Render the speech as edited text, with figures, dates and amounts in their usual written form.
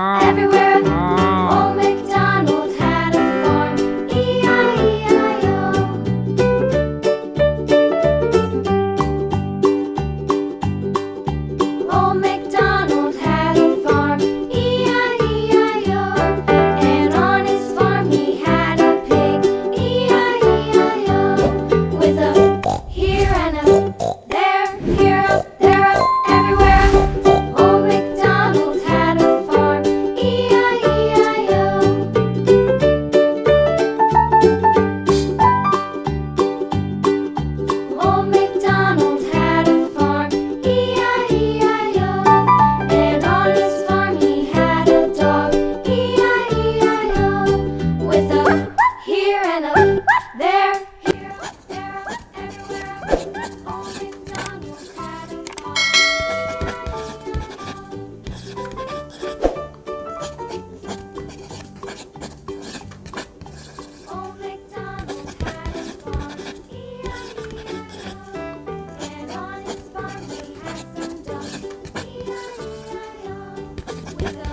everywhere. Old MacDonald had a farm, E-I-E-I-O. Old MacDonald had a farm, E-I-E-I-O. And on his farm he had a pig, E-I-E-I-O. With a here and a there, here up, there up, everywhere. Old MacDonald had a farm, E-I-E-I-O. Old MacDonald had a farm, E-I-E-I-O. And on his farm he had a dog, E-I-E-I-O. With a here and a there, here, there, everywhere. Old MacDonald had a farm, Old MacDonald had a farm, E-I-E-I-O. And on his farm he had some ducks, E-I-E-I-O. With a